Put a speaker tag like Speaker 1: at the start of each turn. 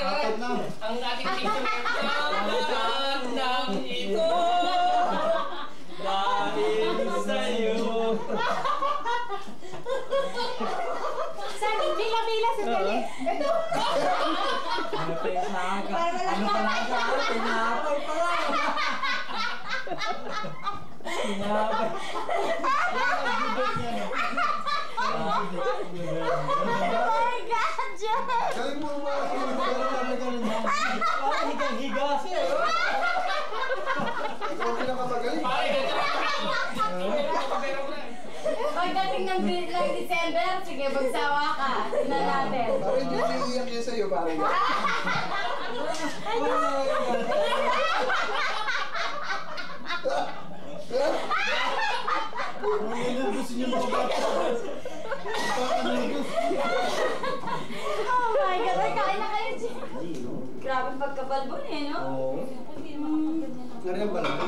Speaker 1: Ang ating ng ito dahil sa'yo.
Speaker 2: Saan? Bila-bila sandali. Ito.
Speaker 1: Ano pa yung saga? Ano pa lang ka? Pinapay pa lang. Pinapay.
Speaker 2: Oh my God, John!
Speaker 3: Gawin mo mga
Speaker 1: Parang higang-higa siya.
Speaker 3: ikaw pinakamagaling.
Speaker 2: Pagdating ng December, sige, magsawa ka. Tingnan natin.
Speaker 3: Parang hindi naiiyak yan sa'yo, parang
Speaker 1: Gusto niyo mga bata.
Speaker 2: Oh my God, ay kain na kayo, Jim. Grabe pagkabalbon eh, no?
Speaker 3: Oo.
Speaker 2: Hindi naman ako ganyan.
Speaker 3: Ngayon ba lang?